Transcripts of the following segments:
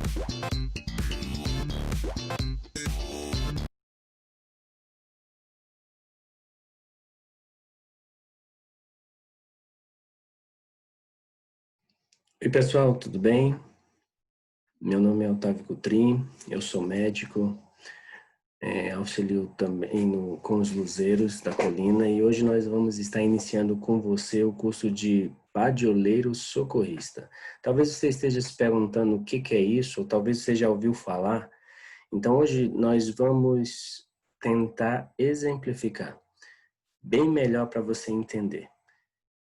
Oi pessoal, tudo bem? Meu nome é Otávio Coutrin, eu sou médico, auxilio também com os luzeiros da colina e hoje nós vamos estar iniciando com você o curso de padioleiro socorrista. Talvez você esteja se perguntando o que é isso, ou talvez você já ouviu falar. Então hoje nós vamos tentar exemplificar bem melhor para você entender.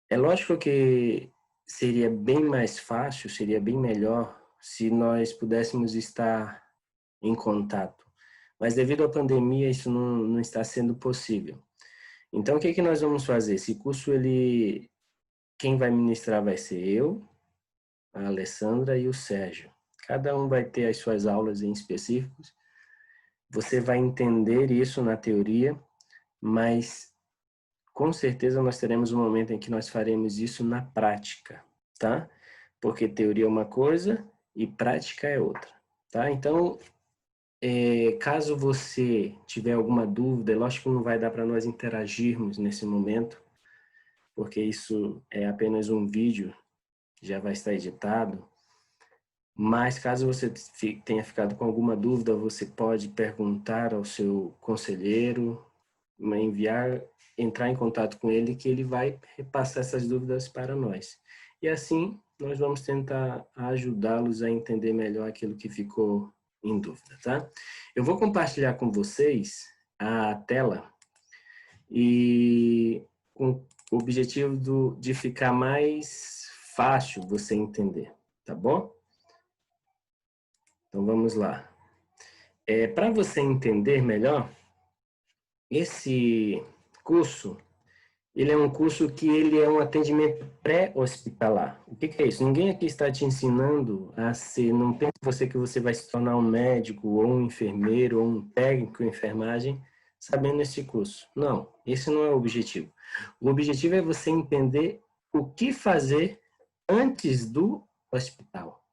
É lógico que seria bem mais fácil, seria bem melhor se nós pudéssemos estar em contato. Mas devido à pandemia, isso não está sendo possível. Então, o que nós vamos fazer? Esse curso, quem vai ministrar vai ser eu, a Alessandra e o Sérgio. Cada um vai ter as suas aulas em específicos. Você vai entender isso na teoria, mas com certeza nós teremos um momento em que nós faremos isso na prática, tá? Porque teoria é uma coisa e prática é outra, tá? Então, caso você tiver alguma dúvida, é lógico que não vai dar para nós interagirmos nesse momento, porque isso é apenas um vídeo, já vai estar editado, mas caso você tenha ficado com alguma dúvida, você pode perguntar ao seu conselheiro, entrar em contato com ele, que ele vai repassar essas dúvidas para nós. E assim, nós vamos tentar ajudá-los a entender melhor aquilo que ficou em dúvida, tá? Eu vou compartilhar com vocês a tela e com o objetivo de ficar mais fácil você entender, tá bom? Então vamos lá. Para você entender melhor, esse curso, ele é um curso que ele é um atendimento pré-hospitalar. O que é isso? Ninguém aqui está te ensinando a ser, não pense você que você vai se tornar um médico, ou um enfermeiro, ou um técnico em enfermagem, sabendo esse curso. Não, esse não é o objetivo. O objetivo é você entender o que fazer antes do hospital.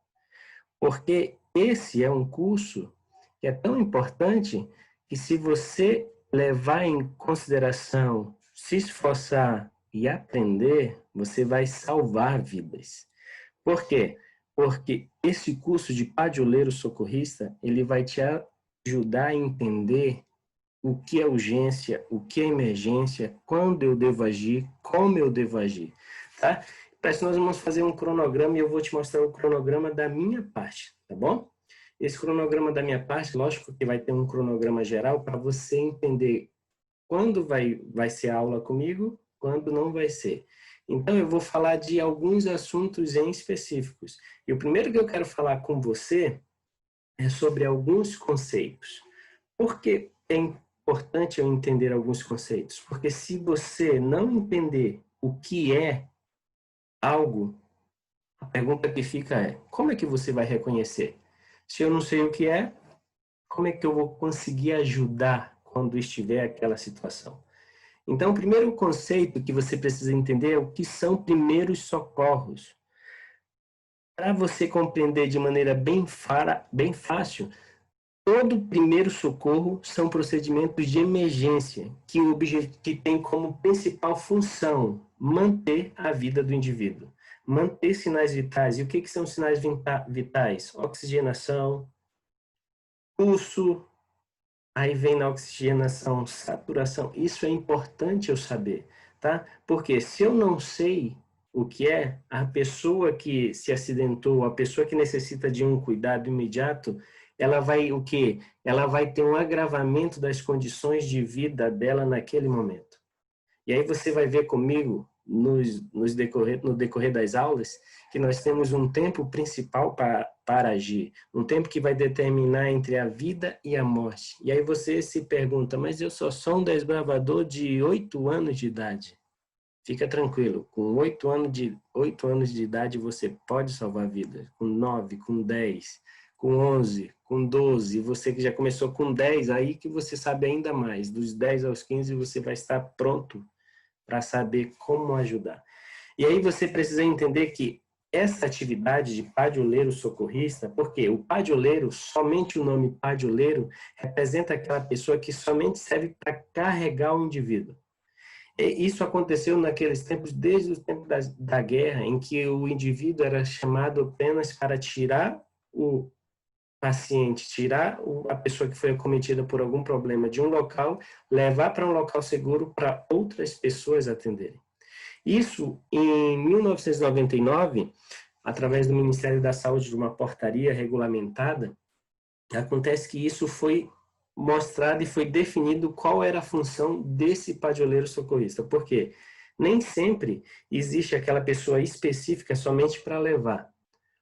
Porque esse é um curso que é tão importante que se você levar em consideração, se esforçar e aprender, você vai salvar vidas. Por quê? Porque esse curso de padioleiro socorrista, ele vai te ajudar a entender o que é urgência, o que é emergência, quando eu devo agir, como eu devo agir, tá? Para isso nós vamos fazer um cronograma e eu vou te mostrar o cronograma da minha parte, tá bom? Esse cronograma da minha parte, lógico que vai ter um cronograma geral para você entender quando vai ser a aula comigo, quando não vai ser. Então, eu vou falar de alguns assuntos em específicos. E o primeiro que eu quero falar com você é sobre alguns conceitos. Por que é importante eu entender alguns conceitos? Porque se você não entender o que é algo, a pergunta que fica é, como é que você vai reconhecer? Se eu não sei o que é, como é que eu vou conseguir ajudar quando estiver aquela situação? Então, o primeiro conceito que você precisa entender é o que são primeiros socorros. Para você compreender de maneira bem fácil, todo primeiro socorro são procedimentos de emergência que tem como principal função manter a vida do indivíduo. Manter sinais vitais. E o que são sinais vitais? Oxigenação, pulso, aí vem na oxigenação, saturação. Isso é importante eu saber, tá? Porque se eu não sei o que é, a pessoa que se acidentou, a pessoa que necessita de um cuidado imediato, ela vai o quê? Ela vai ter um agravamento das condições de vida dela naquele momento. E aí você vai ver comigo, no decorrer das aulas, que nós temos um tempo principal para agir, um tempo que vai determinar entre a vida e a morte. E aí você se pergunta, mas eu só sou um desbravador de 8 anos de idade. Fica tranquilo, com 8 anos de idade você pode salvar vidas, com 9, com 10, com 11, com 12, você que já começou com 10, aí que você sabe ainda mais, dos 10 aos 15 você vai estar pronto para saber como ajudar. E aí você precisa entender que essa atividade de padioleiro socorrista, porque o padioleiro, somente o nome padioleiro, representa aquela pessoa que somente serve para carregar o indivíduo. E isso aconteceu naqueles tempos, desde os tempos da guerra, em que o indivíduo era chamado apenas para tirar o paciente, tirar a pessoa que foi acometida por algum problema de um local, levar para um local seguro para outras pessoas atenderem. Isso, em 1999, através do Ministério da Saúde, de uma portaria regulamentada, acontece que isso foi mostrado e foi definido qual era a função desse padioleiro socorrista. Por quê? Nem sempre existe aquela pessoa específica somente para levar.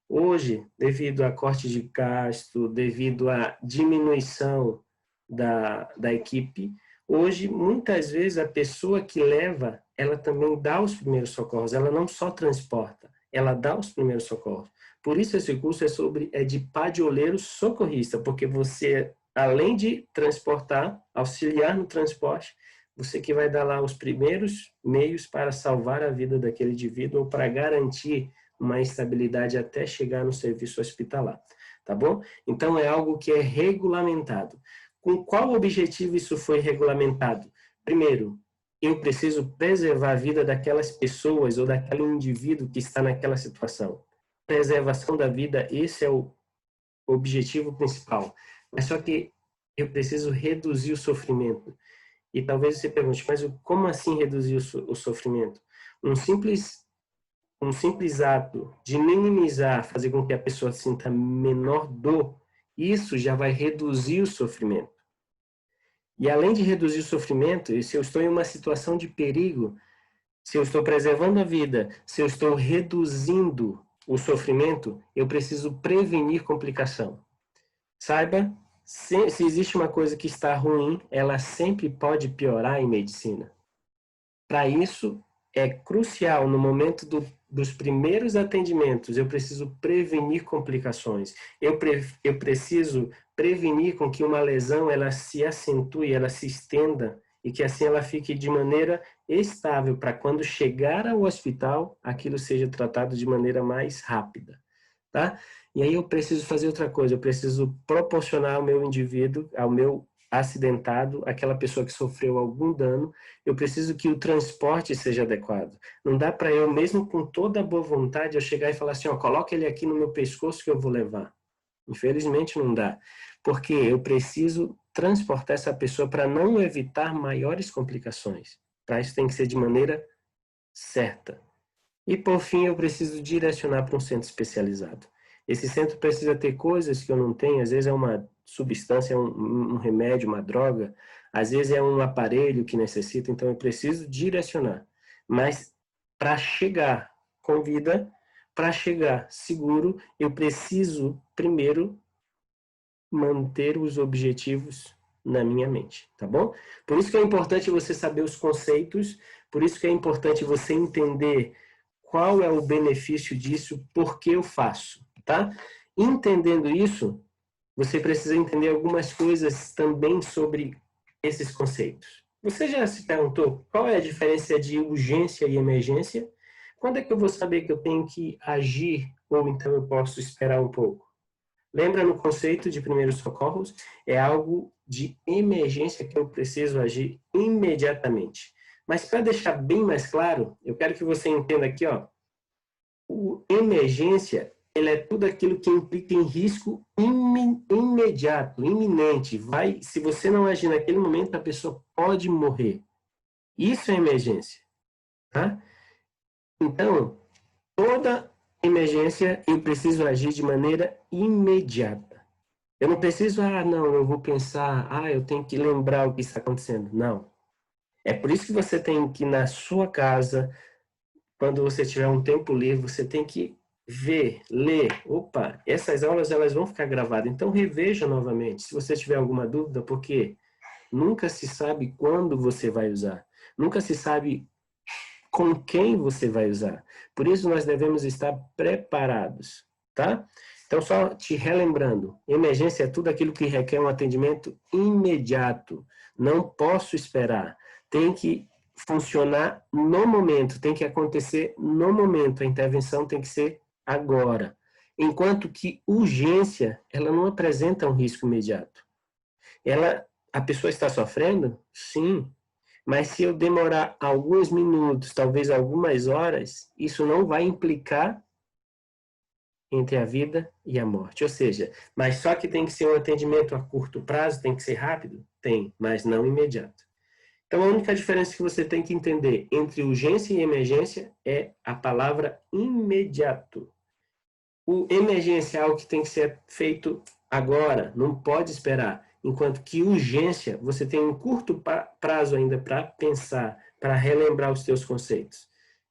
Hoje, devido a corte de gasto, devido à diminuição da equipe, hoje, muitas vezes, a pessoa que leva, ela também dá os primeiros socorros, ela não só transporta, ela dá os primeiros socorros. Por isso, esse curso é de padioleiro socorrista, porque você, além de transportar, auxiliar no transporte, você que vai dar lá os primeiros meios para salvar a vida daquele indivíduo ou para garantir uma estabilidade até chegar no serviço hospitalar, tá bom? Então, é algo que é regulamentado. Com qual objetivo isso foi regulamentado? Primeiro, eu preciso preservar a vida daquelas pessoas ou daquele indivíduo que está naquela situação. Preservação da vida, esse é o objetivo principal. Mas só que eu preciso reduzir o sofrimento. E talvez você pergunte, mas como assim reduzir o sofrimento? Um simples ato de minimizar, fazer com que a pessoa sinta menor dor, isso já vai reduzir o sofrimento. E além de reduzir o sofrimento, se eu estou em uma situação de perigo, se eu estou preservando a vida, se eu estou reduzindo o sofrimento, eu preciso prevenir complicação. Saiba, se existe uma coisa que está ruim, ela sempre pode piorar em medicina. Para isso, é crucial, no momento dos primeiros atendimentos, eu preciso prevenir complicações. Eu preciso prevenir com que uma lesão ela se acentue, ela se estenda, e que assim ela fique de maneira estável, para quando chegar ao hospital, aquilo seja tratado de maneira mais rápida. Tá? E aí eu preciso fazer outra coisa, eu preciso proporcionar ao meu indivíduo, ao meu acidentado, aquela pessoa que sofreu algum dano, eu preciso que o transporte seja adequado. Não dá para eu, mesmo com toda a boa vontade, eu chegar e falar assim, ó, coloca ele aqui no meu pescoço que eu vou levar. Infelizmente não dá, porque eu preciso transportar essa pessoa para não evitar maiores complicações. Para isso tem que ser de maneira certa. E por fim eu preciso direcionar para um centro especializado. Esse centro precisa ter coisas que eu não tenho, às vezes é uma substância, um remédio, uma droga, às vezes é um aparelho que necessita, então eu preciso direcionar. Mas para chegar com vida, para chegar seguro, eu preciso primeiro manter os objetivos na minha mente, tá bom? Por isso que é importante você saber os conceitos, por isso que é importante você entender qual é o benefício disso, por que eu faço, tá? Entendendo isso, você precisa entender algumas coisas também sobre esses conceitos. Você já se perguntou qual é a diferença de urgência e emergência? Quando é que eu vou saber que eu tenho que agir ou então eu posso esperar um pouco? Lembra no conceito de primeiros socorros? É algo de emergência que eu preciso agir imediatamente. Mas para deixar bem mais claro, eu quero que você entenda aqui, ó, emergência, ele é tudo aquilo que implica em risco imediato, iminente. Se você não agir naquele momento, a pessoa pode morrer. Isso é emergência, tá? Então, toda emergência eu preciso agir de maneira imediata. Eu não preciso, não, eu vou pensar, eu tenho que lembrar o que está acontecendo. Não. É por isso que você tem que, na sua casa, quando você tiver um tempo livre, você tem que ver, ler. Opa, essas aulas elas vão ficar gravadas, então reveja novamente. Se você tiver alguma dúvida, porque nunca se sabe quando você vai usar. Nunca se sabe com quem você vai usar. Por isso nós devemos estar preparados, tá? Então, só te relembrando, emergência é tudo aquilo que requer um atendimento imediato. Não posso esperar. Tem que funcionar no momento, tem que acontecer no momento. A intervenção tem que ser agora. Enquanto que urgência, ela não apresenta um risco imediato. A pessoa está sofrendo? Sim. Mas se eu demorar alguns minutos, talvez algumas horas, isso não vai implicar entre a vida e a morte. Ou seja, mas só que tem que ser um atendimento a curto prazo, tem que ser rápido? Tem, mas não imediato. Então, a única diferença que você tem que entender entre urgência e emergência é a palavra imediato. O emergencial que tem que ser feito agora, não pode esperar. Enquanto que urgência, você tem um curto prazo ainda para pensar, para relembrar os seus conceitos.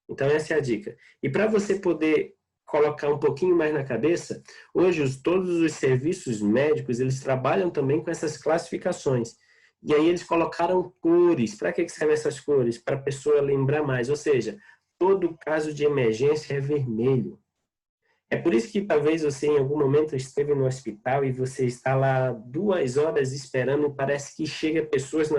Então, essa é a dica. E para você poder colocar um pouquinho mais na cabeça, hoje todos os serviços médicos, eles trabalham também com essas classificações. E aí eles colocaram cores. Para que servem essas cores? Para a pessoa lembrar mais. Ou seja, todo caso de emergência é vermelho. É por isso que talvez você em algum momento esteve no hospital e você está lá 2 horas esperando e parece que chega pessoas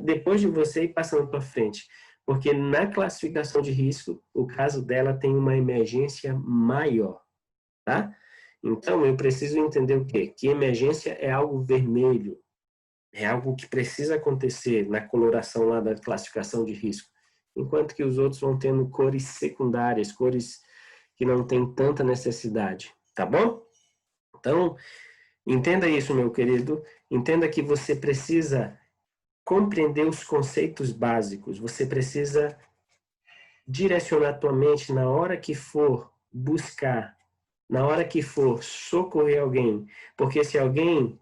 depois de você e passam na tua frente. Porque na classificação de risco, o caso dela tem uma emergência maior, tá? Então, eu preciso entender o quê? Que emergência é algo vermelho, é algo que precisa acontecer na coloração lá da classificação de risco, enquanto que os outros vão tendo cores secundárias, cores que não têm tanta necessidade, tá bom? Então, entenda isso, meu querido, entenda que você precisa compreender os conceitos básicos, você precisa direcionar tua mente na hora que for buscar, na hora que for socorrer alguém, porque se alguém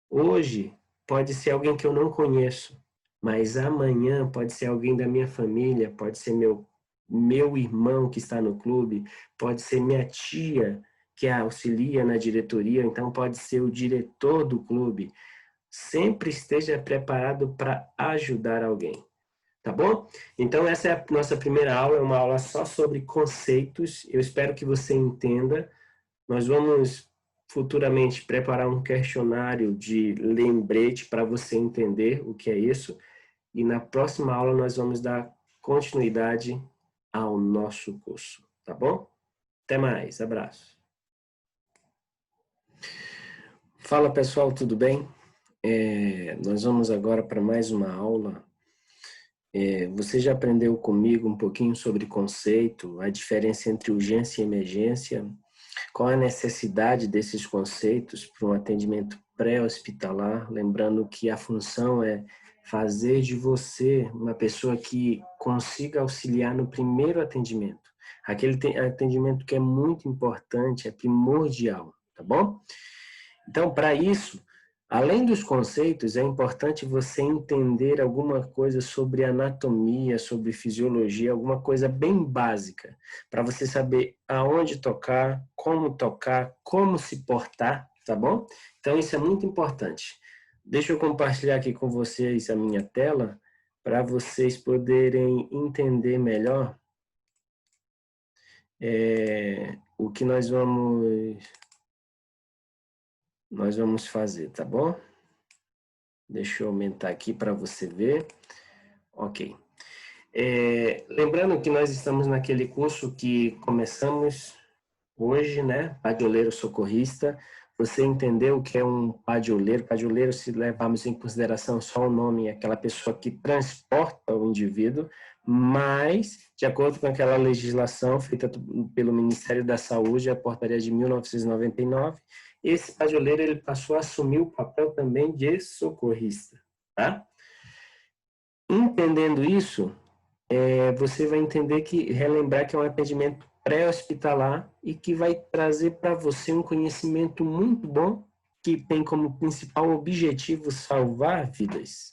hoje pode ser alguém que eu não conheço, mas amanhã pode ser alguém da minha família, pode ser meu irmão que está no clube, pode ser minha tia que auxilia na diretoria, então pode ser o diretor do clube. Sempre esteja preparado para ajudar alguém, tá bom? Então essa é a nossa primeira aula, é uma aula só sobre conceitos, eu espero que você entenda. Nós vamos futuramente preparar um questionário de lembrete para você entender o que é isso. E na próxima aula nós vamos dar continuidade ao nosso curso, tá bom? Até mais, abraço. Fala pessoal, tudo bem? Nós vamos agora para mais uma aula. Você já aprendeu comigo um pouquinho sobre conceito, a diferença entre urgência e emergência, qual a necessidade desses conceitos para um atendimento pré-hospitalar, lembrando que a função é fazer de você uma pessoa que consiga auxiliar no primeiro atendimento. Aquele atendimento que é muito importante, é primordial, tá bom? Então, para isso, além dos conceitos, é importante você entender alguma coisa sobre anatomia, sobre fisiologia, alguma coisa bem básica, para você saber aonde tocar, como se portar, tá bom? Então, isso é muito importante. Deixa eu compartilhar aqui com vocês a minha tela, para vocês poderem entender melhor o que nós vamos fazer, tá bom? Deixa eu aumentar aqui para você ver. Ok. Lembrando que nós estamos naquele curso que começamos hoje, né? Padioleiro socorrista. Você entendeu o que é um padioleiro? Padioleiro, se levarmos em consideração só o nome, é aquela pessoa que transporta o indivíduo, mas, de acordo com aquela legislação feita pelo Ministério da Saúde, a portaria de 1999, esse padioleiro ele passou a assumir o papel também de socorrista, tá? Entendendo isso, você vai entender relembrar que é um atendimento pré-hospitalar e que vai trazer para você um conhecimento muito bom que tem como principal objetivo salvar vidas.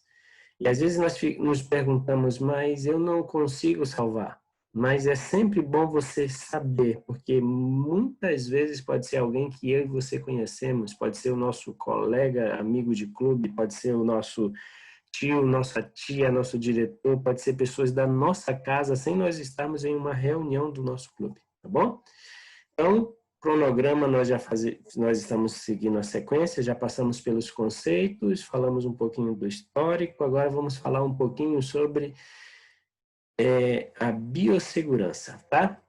E às vezes nós nos perguntamos, mas eu não consigo salvar. Mas é sempre bom você saber, porque muitas vezes pode ser alguém que eu e você conhecemos, pode ser o nosso colega, amigo de clube, pode ser o nosso tio, nossa tia, nosso diretor, pode ser pessoas da nossa casa, sem nós estarmos em uma reunião do nosso clube, tá bom? Então, cronograma nós estamos seguindo a sequência, já passamos pelos conceitos, falamos um pouquinho do histórico, agora vamos falar um pouquinho sobre a biossegurança, tá?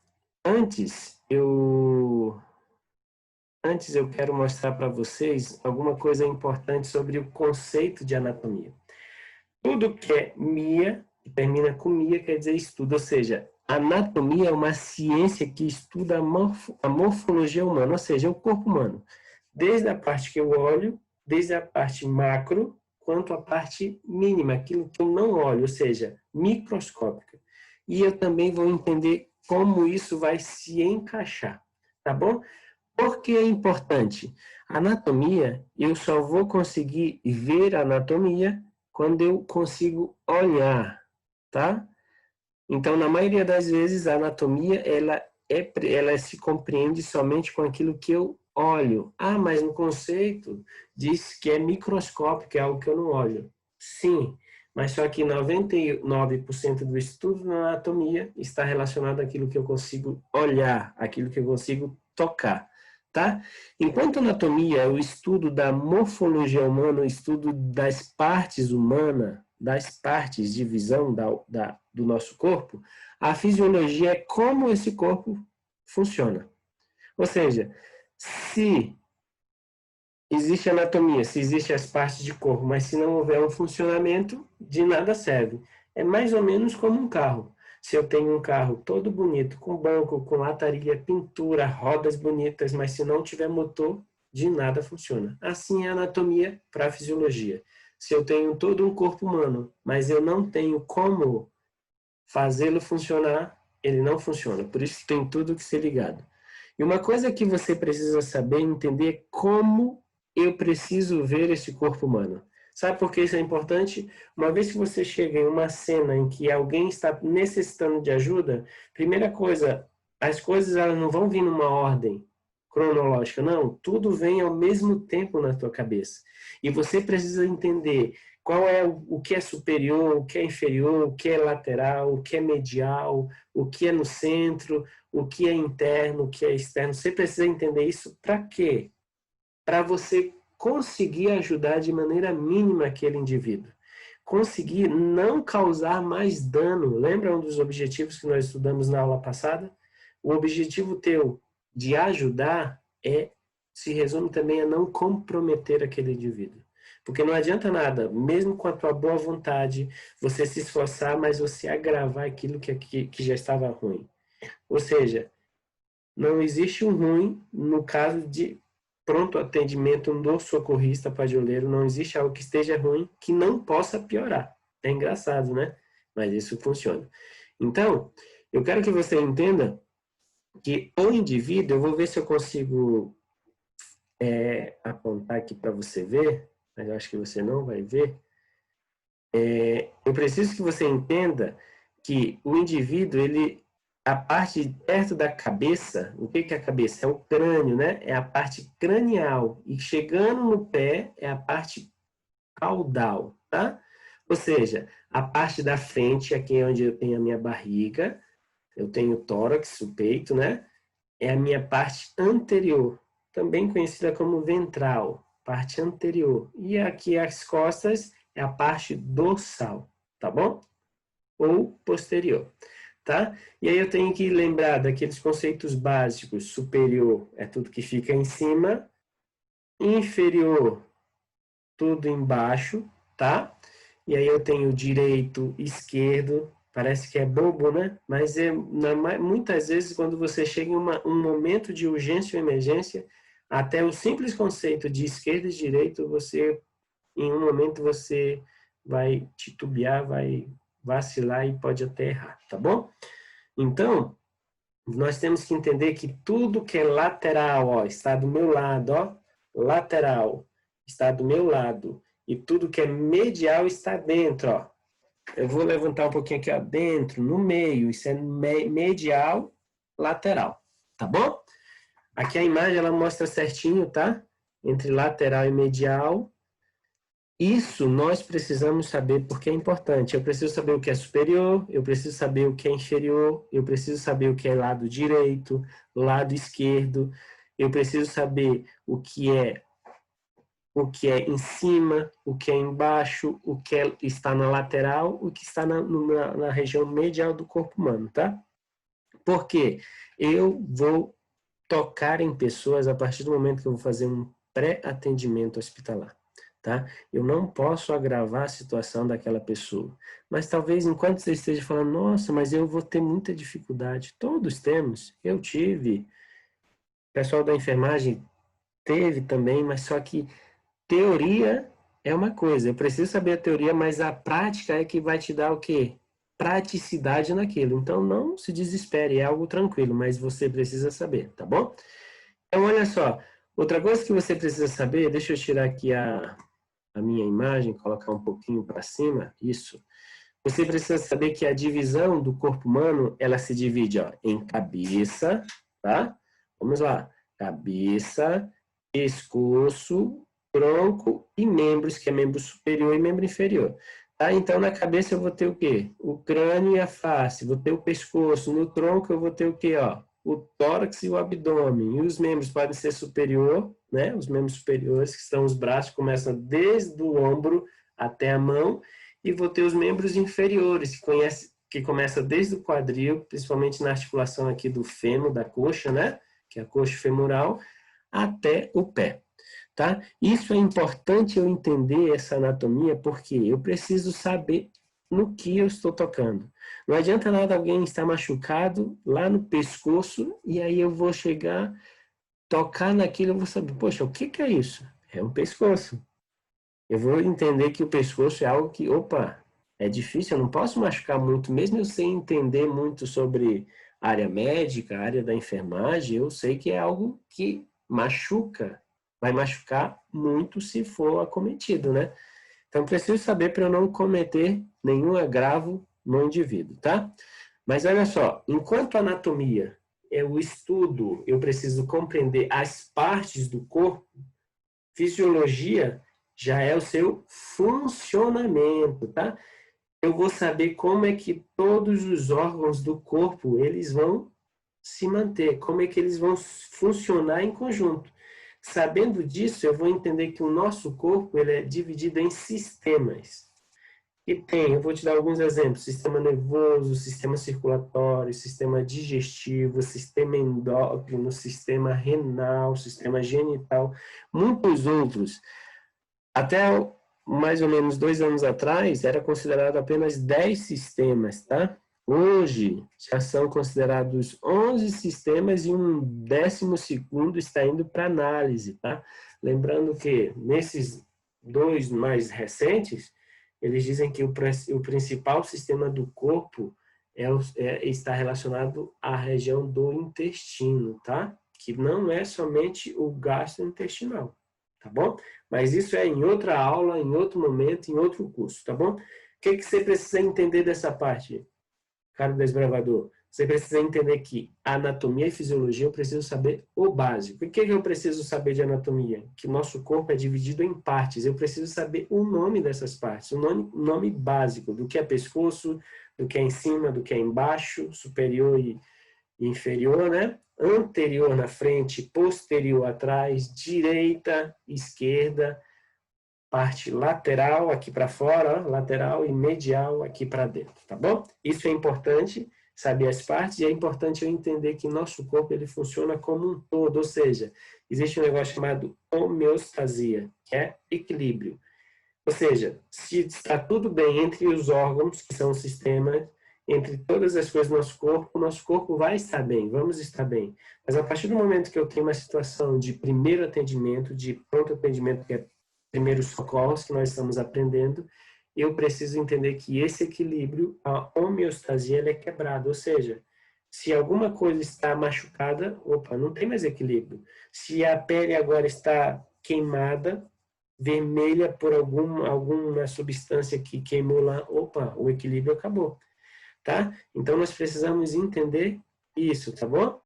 Antes eu quero mostrar para vocês alguma coisa importante sobre o conceito de anatomia. Tudo que é mia, que termina com mia, quer dizer estudo, ou seja, anatomia é uma ciência que estuda a morfologia humana, ou seja, o corpo humano. Desde a parte que eu olho, desde a parte macro, quanto a parte mínima, aquilo que eu não olho, ou seja, microscópica. E eu também vou entender como isso vai se encaixar, tá bom? Por que é importante? Anatomia, eu só vou conseguir ver a anatomia quando eu consigo olhar, tá? Então, na maioria das vezes, a anatomia, ela se compreende somente com aquilo que eu olho. Ah, mas no conceito diz que é microscópico, é algo que eu não olho. Sim, mas só que 99% do estudo na anatomia está relacionado àquilo que eu consigo olhar, àquilo que eu consigo tocar, tá? Enquanto anatomia é o estudo da morfologia humana, o estudo das partes humanas, das partes de visão do nosso corpo, a fisiologia é como esse corpo funciona. Ou seja, se existe anatomia, se existem as partes de corpo, mas se não houver um funcionamento, de nada serve. É mais ou menos como um carro. Se eu tenho um carro todo bonito, com banco, com lataria, pintura, rodas bonitas, mas se não tiver motor, de nada funciona. Assim é a anatomia para a fisiologia. Se eu tenho todo um corpo humano, mas eu não tenho como fazê-lo funcionar, ele não funciona. Por isso tem tudo que ser ligado. E uma coisa que você precisa saber e entender é como eu preciso ver esse corpo humano. Sabe por que isso é importante? Uma vez que você chega em uma cena em que alguém está necessitando de ajuda, primeira coisa, as coisas elas não vão vir numa ordem cronológica, não. Tudo vem ao mesmo tempo na tua cabeça. E você precisa entender qual é o que é superior, o que é inferior, o que é lateral, o que é medial, o que é no centro, o que é interno, o que é externo. Você precisa entender isso para quê? Para você conseguir ajudar de maneira mínima aquele indivíduo. Conseguir não causar mais dano. Lembra um dos objetivos que nós estudamos na aula passada? O objetivo teu de ajudar se resume também a não comprometer aquele indivíduo. Porque não adianta nada, mesmo com a tua boa vontade, você se esforçar, mas você agravar aquilo que já estava ruim. Ou seja, não existe um ruim no caso de pronto atendimento do socorrista pajoleiro, não existe algo que esteja ruim que não possa piorar. É engraçado, né? Mas isso funciona. Então, eu quero que você entenda que o indivíduo, eu vou ver se eu consigo apontar aqui para você ver, mas eu acho que você não vai ver. Eu preciso que você entenda que o indivíduo, a parte perto da cabeça, o que é a cabeça? É o crânio, né? É a parte cranial. E chegando no pé é a parte caudal, tá? Ou seja, a parte da frente, aqui é onde eu tenho a minha barriga, eu tenho o tórax, o peito, né? É a minha parte anterior, também conhecida como ventral, parte anterior. E aqui as costas é a parte dorsal, tá bom? Ou posterior, tá? E aí eu tenho que lembrar daqueles conceitos básicos. Superior é tudo que fica em cima, inferior, tudo embaixo, tá? E aí eu tenho direito, esquerdo, parece que é bobo, né? Mas muitas vezes quando você chega em um momento de urgência ou emergência, até o simples conceito de esquerda e direito, em um momento você vai titubear, vai vacilar e pode até errar, tá bom? Então, nós temos que entender que tudo que é lateral, ó, está do meu lado, ó, lateral, está do meu lado, e tudo que é medial está dentro, ó. Eu vou levantar um pouquinho aqui, ó, dentro, no meio, isso é medial, lateral, tá bom? Aqui a imagem, ela mostra certinho, tá? Entre lateral e medial. Isso nós precisamos saber porque é importante. Eu preciso saber o que é superior, eu preciso saber o que é inferior, eu preciso saber o que é lado direito, lado esquerdo, eu preciso saber o que é em cima, o que é embaixo, está na lateral, o que está na região medial do corpo humano, tá? Por quê? Eu vou tocar em pessoas a partir do momento que eu vou fazer um pré-atendimento hospitalar, tá? Eu não posso agravar a situação daquela pessoa. Mas talvez enquanto você esteja falando, nossa, mas eu vou ter muita dificuldade. Todos temos. Eu tive. O pessoal da enfermagem teve também, mas só que teoria é uma coisa. Eu preciso saber a teoria, mas a prática é que vai te dar o quê? Praticidade naquilo. Então não se desespere, é algo tranquilo, mas você precisa saber, tá bom? Então olha só, outra coisa que você precisa saber, deixa eu tirar aqui a minha imagem, colocar um pouquinho para cima, isso. Você precisa saber que a divisão do corpo humano, ela se divide, ó, em cabeça, tá? Vamos lá. Cabeça, pescoço, tronco e membros, que é membro superior e membro inferior. Tá? Então, na cabeça eu vou ter o quê? O crânio e a face, vou ter o pescoço. No tronco eu vou ter o quê? Ó? O tórax e o abdômen. E os membros podem ser superior, né? Os membros superiores, que são os braços, começam desde o ombro até a mão, e vou ter os membros inferiores, que começa desde o quadril, principalmente na articulação aqui do fêmur, da coxa, né? Que é a coxa femoral, até o pé, tá? Isso é importante eu entender essa anatomia, porque eu preciso saber no que eu estou tocando. Não adianta nada alguém estar machucado lá no pescoço, e aí eu vou chegar, tocar naquilo, eu vou saber, poxa, o que é isso? É um pescoço. Eu vou entender que o pescoço é algo que, opa, é difícil, eu não posso machucar muito, mesmo eu sem entender muito sobre área médica, área da enfermagem, eu sei que é algo que machuca, vai machucar muito se for acometido, né? Então, preciso saber para eu não cometer nenhum agravo no indivíduo, tá? Mas olha só, enquanto anatomia é o estudo, eu preciso compreender as partes do corpo, fisiologia já é o seu funcionamento, tá? Eu vou saber como é que todos os órgãos do corpo, eles vão se manter, como é que eles vão funcionar em conjunto. Sabendo disso, eu vou entender que o nosso corpo ele é dividido em sistemas. E tem, eu vou te dar alguns exemplos: sistema nervoso, sistema circulatório, sistema digestivo, sistema endócrino, sistema renal, sistema genital, muitos outros. Até mais ou menos 2 anos atrás, era considerado apenas 10 sistemas, tá? Hoje, já são considerados 11 sistemas e um 12º está indo para análise, tá? Lembrando que nesses dois mais recentes, eles dizem que o principal sistema do corpo está relacionado à região do intestino, tá? Que não é somente o gastrointestinal, tá bom? Mas isso é em outra aula, em outro momento, em outro curso, tá bom? O que você precisa entender dessa parte, caro desbravador? Você precisa entender que anatomia e fisiologia eu preciso saber o básico. E o que eu preciso saber de anatomia? Que o nosso corpo é dividido em partes. Eu preciso saber o nome dessas partes, o nome básico do que é pescoço, do que é em cima, do que é embaixo, superior e inferior, né? Anterior na frente, posterior atrás, direita, esquerda, parte lateral aqui para fora, ó, lateral e medial aqui para dentro, tá bom? Isso é importante, saber as partes, e é importante eu entender que nosso corpo ele funciona como um todo, ou seja, existe um negócio chamado homeostasia, que é equilíbrio. Ou seja, se está tudo bem entre os órgãos, que são os sistemas, entre todas as coisas do nosso corpo vai estar bem, vamos estar bem. Mas a partir do momento que eu tenho uma situação de primeiro atendimento, de pronto atendimento, que é primeiros socorros que nós estamos aprendendo, eu preciso entender que esse equilíbrio, a homeostasia, ela é quebrada. Ou seja, se alguma coisa está machucada, opa, não tem mais equilíbrio. Se a pele agora está queimada, vermelha por alguma substância que queimou lá, opa, o equilíbrio acabou, tá? Então nós precisamos entender isso, tá bom?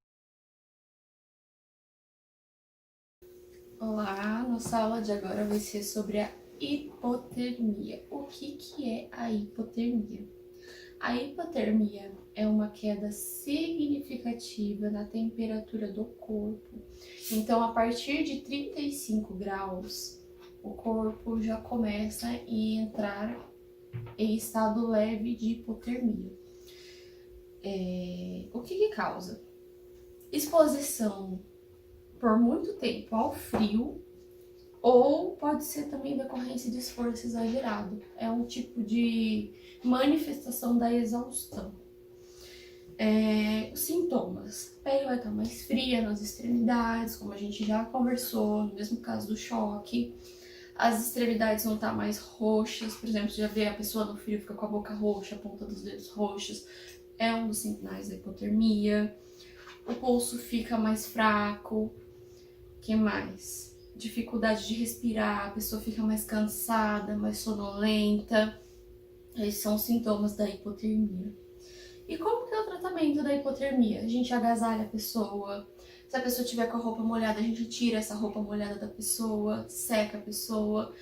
Olá, nossa aula de agora vai ser sobre a hipotermia. O que é a hipotermia? A hipotermia é uma queda significativa na temperatura do corpo. Então, a partir de 35 graus, o corpo já começa a entrar em estado leve de hipotermia. O que causa? Exposição por muito tempo ao frio, ou pode ser também decorrência de esforço exagerado. É um tipo de manifestação da exaustão. Os sintomas: a pele vai estar mais fria nas extremidades, como a gente já conversou, no mesmo caso do choque. As extremidades vão estar mais roxas, por exemplo, você já vê a pessoa no frio fica com a boca roxa, a ponta dos dedos roxos, é um dos sinais da hipotermia. O pulso fica mais fraco. O que mais? Dificuldade de respirar, a pessoa fica mais cansada, mais sonolenta. Esses são os sintomas da hipotermia. E como que é o tratamento da hipotermia? A gente agasalha a pessoa. Se a pessoa tiver com a roupa molhada, a gente tira essa roupa molhada da pessoa, seca a pessoa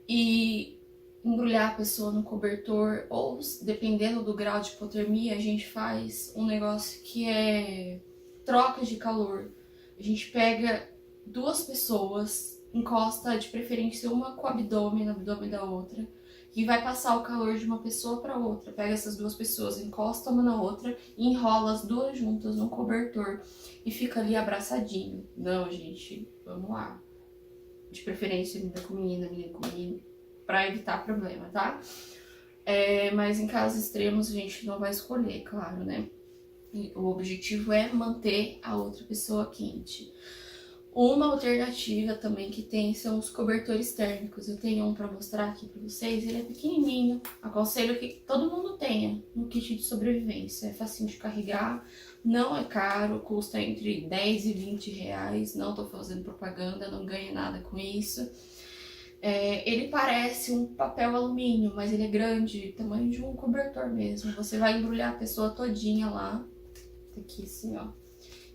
e embrulhar a pessoa no cobertor. Ou, dependendo do grau de hipotermia, a gente faz um negócio que é troca de calor. A gente pega duas pessoas, encosta de preferência uma com o abdômen, no abdômen da outra, que vai passar o calor de uma pessoa para outra. Pega essas duas pessoas, encosta uma na outra e enrola as duas juntas no cobertor e fica ali abraçadinho. Não, gente, vamos lá. De preferência menina com menino, para evitar problema, tá? Mas em casos extremos a gente não vai escolher, claro, né? E o objetivo é manter a outra pessoa quente. Uma alternativa também que tem são os cobertores térmicos. Eu tenho um para mostrar aqui para vocês. Ele é pequenininho. Aconselho que todo mundo tenha no kit de sobrevivência. É facinho de carregar, não é caro, custa entre 10 e 20 reais. Não estou fazendo propaganda, não ganho nada com isso. Ele parece um papel alumínio, mas ele é grande, tamanho de um cobertor mesmo. Você vai embrulhar a pessoa todinha lá. Aqui assim, ó.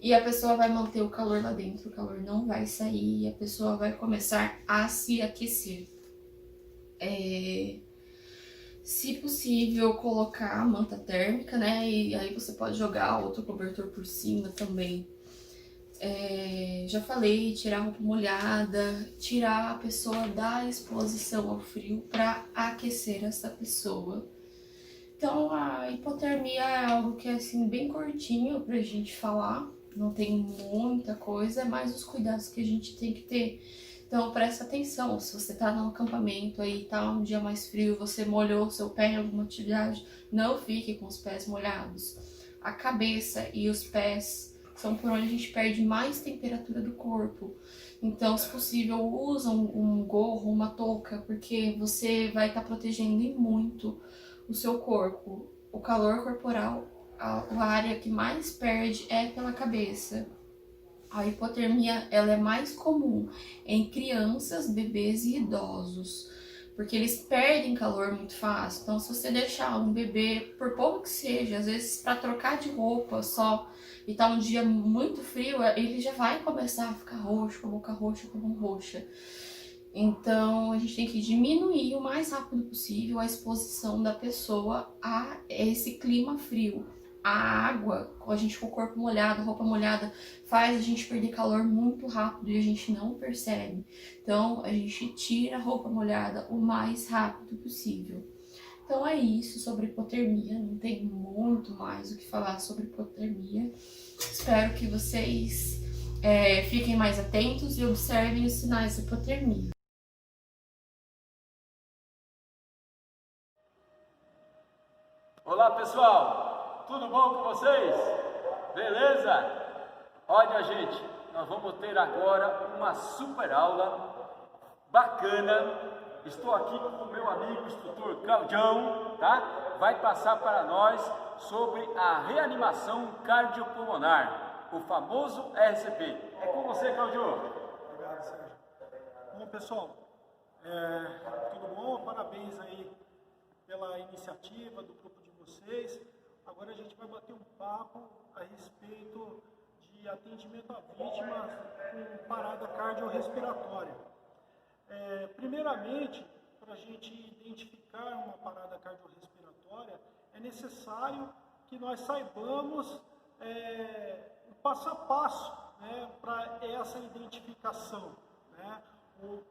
E a pessoa vai manter o calor lá dentro, o calor não vai sair, a pessoa vai começar a se aquecer. Se possível, colocar manta térmica, né? E aí você pode jogar outro cobertor por cima também. Já falei, tirar a roupa molhada, tirar a pessoa da exposição ao frio para aquecer essa pessoa. Então, a hipotermia é algo que é assim, bem curtinho pra gente falar. Não tem muita coisa, mas os cuidados que a gente tem que ter. Então presta atenção, se você tá no acampamento aí, tá um dia mais frio, você molhou o seu pé em alguma atividade, não fique com os pés molhados. A cabeça e os pés são por onde a gente perde mais temperatura do corpo. Então, se possível, usa um gorro, uma touca, porque você vai estar protegendo muito o seu corpo. O calor corporal, a área que mais perde é pela cabeça. A hipotermia ela é mais comum em crianças, bebês e idosos, porque eles perdem calor muito fácil. Então, se você deixar um bebê, por pouco que seja, às vezes para trocar de roupa só, e tá um dia muito frio, ele já vai começar a ficar roxo, com a boca roxa, com a mão roxa. Então, a gente tem que diminuir o mais rápido possível a exposição da pessoa a esse clima frio. A água, a gente com o corpo molhado, roupa molhada, faz a gente perder calor muito rápido e a gente não percebe. Então, a gente tira a roupa molhada o mais rápido possível. Então, é isso sobre hipotermia. Não tem muito mais o que falar sobre hipotermia. Espero que vocês fiquem mais atentos e observem os sinais de hipotermia. Olá pessoal, tudo bom com vocês? Beleza? Olha gente, nós vamos ter agora uma super aula bacana. Estou aqui com o meu amigo instrutor Claudião, tá? Vai passar para nós sobre a reanimação cardiopulmonar, o famoso RCP. É com você, Claudio. Obrigado, Sérgio. Bom pessoal, tudo bom? Parabéns aí pela iniciativa do grupo de vocês. Agora a gente vai bater um papo a respeito de atendimento à vítima com parada cardiorrespiratória. Primeiramente, para a gente identificar uma parada cardiorrespiratória, é necessário que nós saibamos o passo a passo, né, para essa identificação, né?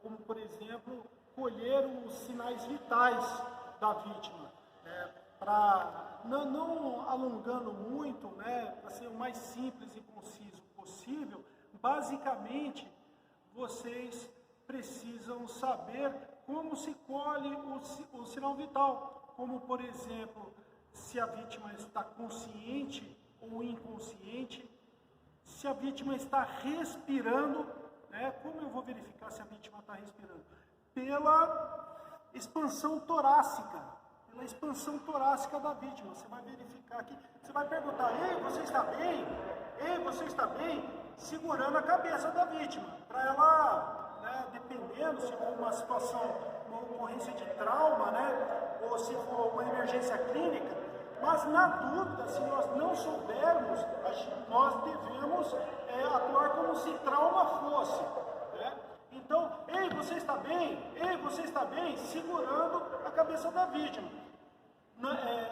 Como, por exemplo, colher os sinais vitais da vítima, para não alongando muito, né, para ser o mais simples e conciso possível, basicamente vocês precisam saber como se colhe o sinal vital, como por exemplo, se a vítima está consciente ou inconsciente, se a vítima está respirando, né? Como eu vou verificar se a vítima está respirando? Pela expansão torácica, da vítima. Você vai verificar aqui, você vai perguntar: ei, você está bem? Ei, você está bem? Segurando a cabeça da vítima, para ela, né, dependendo se for uma situação, uma ocorrência de trauma, né, ou se for uma emergência clínica. Mas na dúvida, se nós não soubermos, nós devemos atuar como se trauma fosse, né? Então, ei, você está bem? Ei, você está bem? Segurando a cabeça da vítima.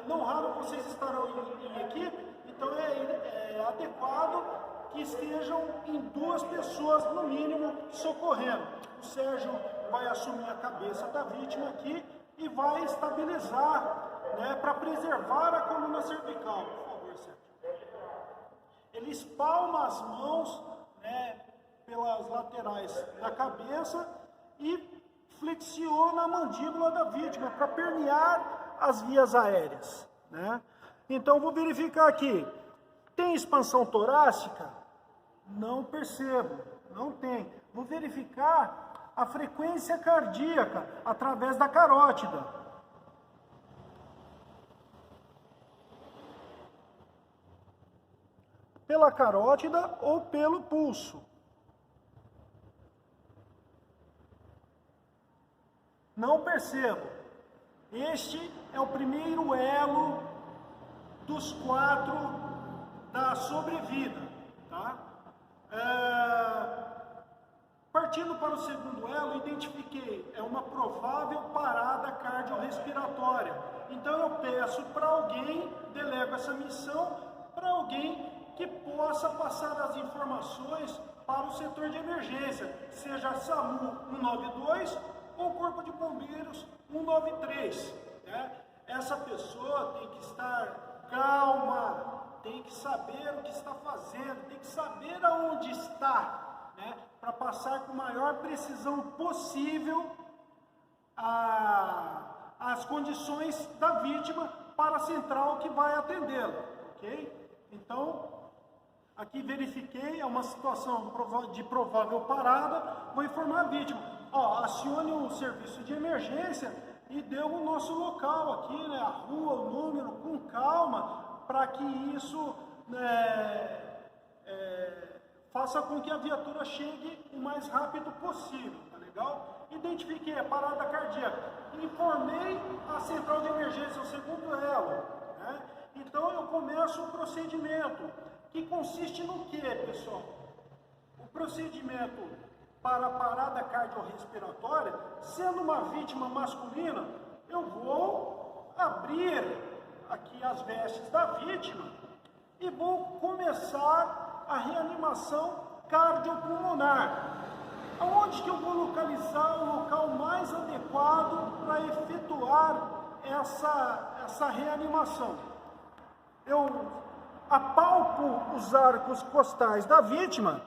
Não raro vocês estarão em equipe, então é adequado que estejam em 2 pessoas, no mínimo, socorrendo. O Sérgio vai assumir a cabeça da vítima aqui e vai estabilizar, né, para preservar a coluna cervical. Por favor, Sérgio. Ele espalma as mãos, né, pelas laterais da cabeça e flexiona a mandíbula da vítima para permear as vias aéreas, né? Então, vou verificar aqui. Tem expansão torácica? Não percebo, não tem. Vou verificar a frequência cardíaca através da carótida. Pela carótida ou pelo pulso. Não percebo. Este é o primeiro elo dos 4 da sobrevida, tá? Partindo para o segundo elo, identifiquei, é uma provável parada cardiorrespiratória. Então eu peço para alguém, delego essa missão para alguém que possa passar as informações para o setor de emergência, seja SAMU 192 ou Corpo de Bombeiros 193, né? Essa pessoa tem que estar calma, tem que saber o que está fazendo, tem que saber aonde está, né? Para passar com a maior precisão possível as condições da vítima para a central que vai atendê-la, ok? Então, aqui verifiquei, é uma situação de provável parada, vou informar a vítima. Acione o serviço de emergência e dê o nosso local aqui, né, a rua, o número, com calma, para que isso, né, faça com que a viatura chegue o mais rápido possível, tá legal? Identifiquei a parada cardíaca, informei a central de emergência, o segundo elo, né? Então eu começo o procedimento, que consiste no que, pessoal? O procedimento para a parada cardiorrespiratória, sendo uma vítima masculina, eu vou abrir aqui as vestes da vítima e vou começar a reanimação cardiopulmonar. Aonde que eu vou localizar o local mais adequado para efetuar essa reanimação? Eu apalpo os arcos costais da vítima.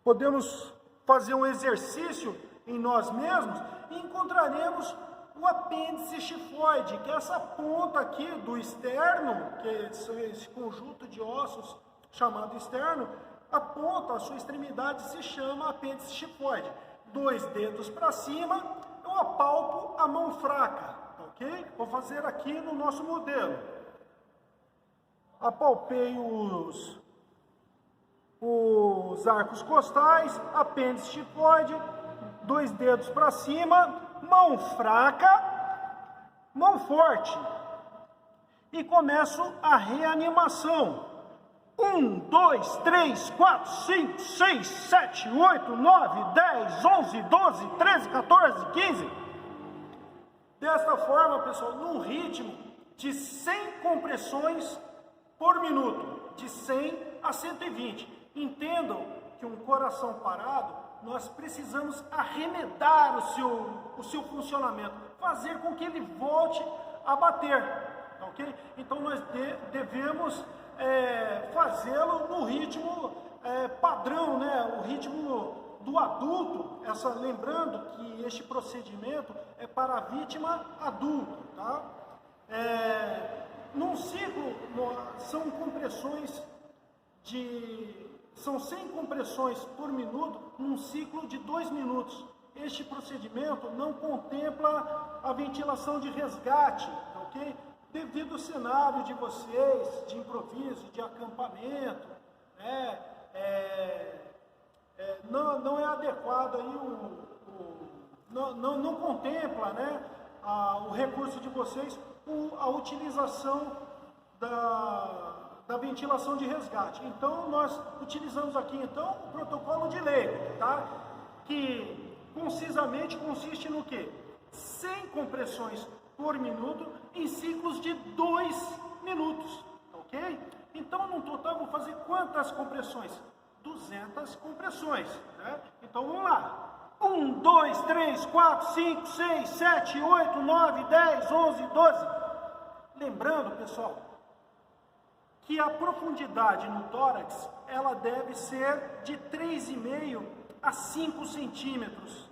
Podemos fazer um exercício em nós mesmos e encontraremos o apêndice xifoide, que é essa ponta aqui do externo, que é esse conjunto de ossos chamado externo. A ponta, a sua extremidade, se chama apêndice xifoide. 2 dedos para cima, eu apalpo a mão fraca, ok? Vou fazer aqui no nosso modelo. Apalpei os arcos costais, apêndice xifoide, 2 dedos para cima, mão fraca, mão forte. E começo a reanimação. 1, 2, 3, 4, 5, 6, 7, 8, 9, 10, 11, 12, 13, 14, 15. Desta forma, pessoal, num ritmo de 100 compressões por minuto, de 100 a 120. Entendam que um coração parado, nós precisamos arremedar o seu funcionamento, fazer com que ele volte a bater, ok? Então nós devemos fazê-lo no ritmo padrão, né? O ritmo do adulto, lembrando que este procedimento é para a vítima adulta, tá? Num ciclo, são são 100 compressões por minuto, num ciclo de 2 minutos. Este procedimento não contempla a ventilação de resgate, ok? Devido ao cenário de vocês, de improviso, de acampamento, né? Não é adequado aí não contempla, né, o recurso de vocês a utilização da ventilação de resgate. Então nós utilizamos aqui então o protocolo de lei, tá? Que concisamente consiste no quê? 100 compressões por minuto em ciclos de 2 minutos, ok? Então no total vou fazer quantas compressões? 200 compressões, né? Então vamos lá. 1, 2, 3, 4, 5, 6, 7, 8, 9, 10, 11, 12. Lembrando, pessoal, que a profundidade no tórax, ela deve ser de 3,5 a 5 centímetros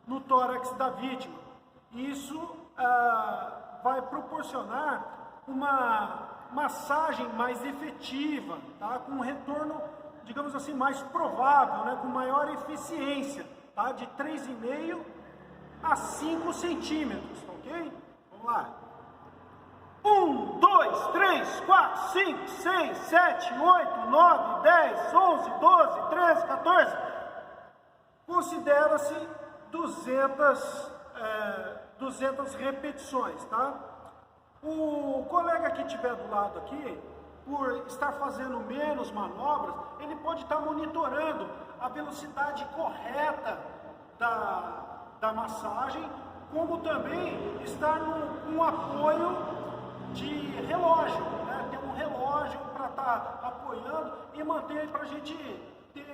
no tórax da vítima. Isso vai proporcionar uma massagem mais efetiva, tá? Com um retorno, digamos assim, mais provável, né? Com maior eficiência, tá? De 3,5 a 5 centímetros, ok? Vamos lá. 1, 2, 3, 4, 5, 6, 7, 8, 9, 10, 11, 12, 13, 14. Considera-se 200 repetições, tá? O colega que estiver do lado aqui, por estar fazendo menos manobras, ele pode estar monitorando a velocidade correta da massagem, como também estar com apoio de relógio, né? Ter um relógio para estar apoiando e manter, para a gente ter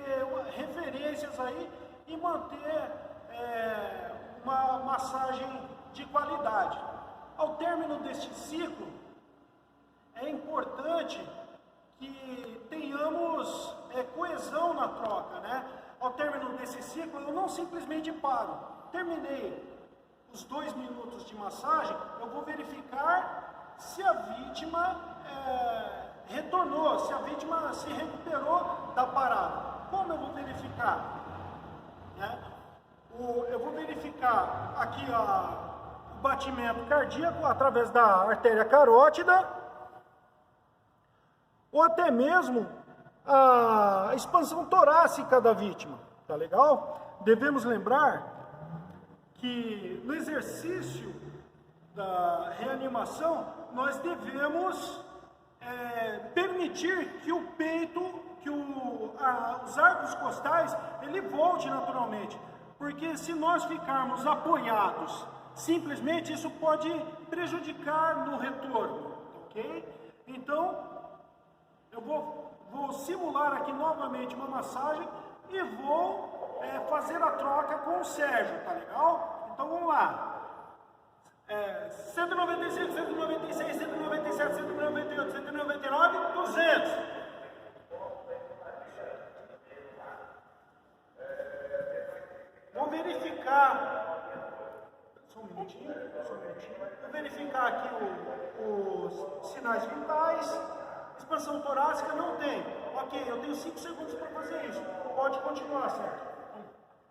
referências aí e manter uma massagem de qualidade. Ao término deste ciclo, é importante que tenhamos coesão na troca, né? Ao término desse ciclo, eu não simplesmente paro. Terminei os 2 minutos de massagem, eu vou verificar se a vítima retornou, se a vítima se recuperou da parada. Como eu vou verificar? Né? Eu vou verificar aqui o batimento cardíaco através da artéria carótida, ou até mesmo a expansão torácica da vítima, tá legal? Devemos lembrar que no exercício da reanimação, nós devemos permitir que o peito, que os arcos costais, ele volte naturalmente, porque se nós ficarmos apoiados, simplesmente isso pode prejudicar no retorno, ok? Então, eu vou simular aqui novamente uma massagem e vou fazer a troca com o Sérgio, tá legal? Então vamos lá. 195, 196, 197, 198, 199, 200. Vou verificar. Só um minutinho. Vou verificar aqui os sinais vitais. Expansão torácica não tem. Ok, eu tenho 5 segundos para fazer isso. Pode continuar, certo?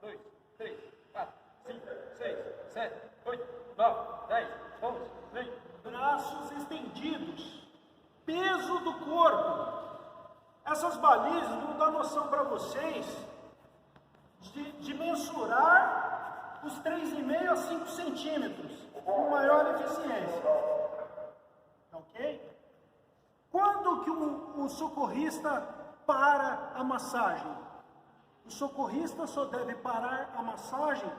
1, 2, 3, 4, 5, 6, 7, 8, 9, 10, 11, 13. Braços estendidos. Peso do corpo. Essas balizas vão dar noção para vocês de mensurar os 3,5 a 5 centímetros com maior eficiência. Ok? Quando que o socorrista para a massagem? O socorrista só deve parar a massagem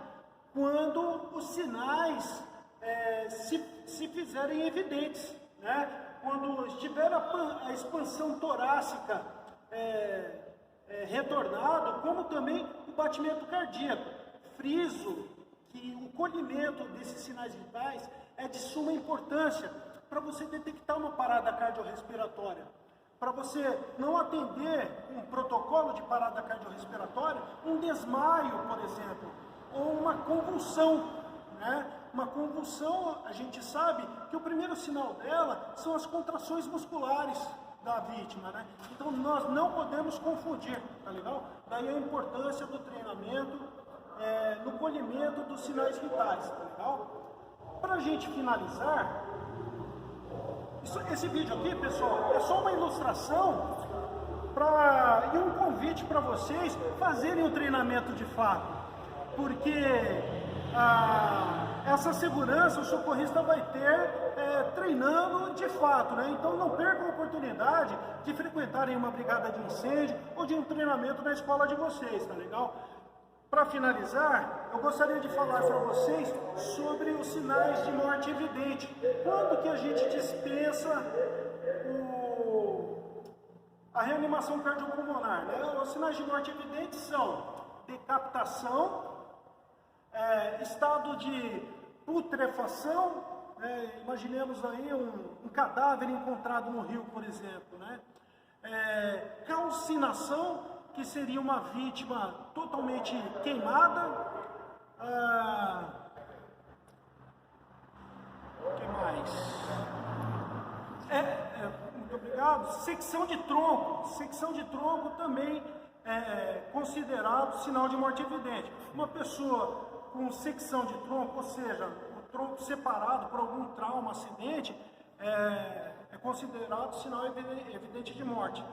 quando os sinais se fizerem evidentes, né? Quando estiver a expansão torácica retornado, como também o batimento cardíaco. Friso que o colhimento desses sinais vitais é de suma importância para você detectar uma parada cardiorrespiratória. Para você não atender um protocolo de parada cardiorrespiratória, um desmaio, por exemplo, ou uma convulsão, né? Uma convulsão, a gente sabe que o primeiro sinal dela são as contrações musculares da vítima, né? Então nós não podemos confundir, tá legal? Daí a importância do treinamento no colhimento dos sinais vitais, tá legal? Para a gente finalizar, esse vídeo aqui, pessoal, é só uma ilustração e um convite para vocês fazerem o treinamento de fato, porque essa segurança o socorrista vai ter treinando de fato, né? Então não percam a oportunidade de frequentarem uma brigada de incêndio ou de um treinamento na escola de vocês, tá legal? Para finalizar, eu gostaria de falar para vocês sobre os sinais de morte evidente. Quando que a gente dispensa a reanimação cardiopulmonar, né? Os sinais de morte evidente são decapitação, estado de putrefação, imaginemos aí um cadáver encontrado no rio, por exemplo, né? Calcinação, que seria uma vítima totalmente queimada. O que mais? Muito obrigado. Secção de tronco. Secção de tronco também é considerado sinal de morte evidente. Uma pessoa com secção de tronco, ou seja, o tronco separado por algum trauma, acidente, é considerado sinal evidente de morte.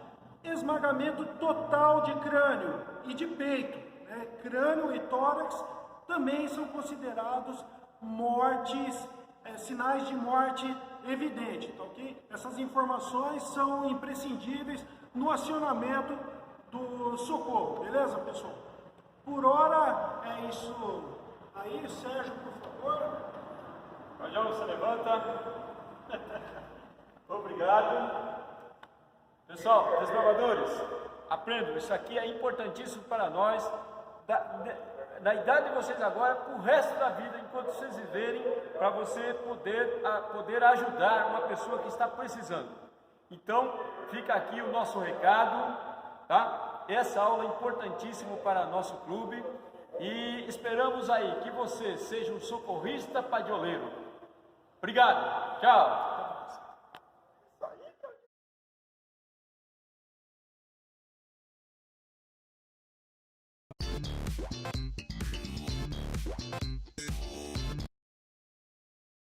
Esmagamento total de crânio e de peito, né? Crânio e tórax também são considerados mortes, sinais de morte evidente, tá ok? Essas informações são imprescindíveis no acionamento do socorro, beleza, pessoal? Por hora é isso aí. Sérgio, por favor. Major, você levanta. Obrigado. Pessoal, desbravadores, aprendam, isso aqui é importantíssimo para nós, da idade de vocês agora, para o resto da vida, enquanto vocês viverem, para você poder ajudar uma pessoa que está precisando. Então, fica aqui o nosso recado, tá? Essa aula é importantíssima para nosso clube e esperamos aí que você seja um socorrista padioleiro. Obrigado, tchau!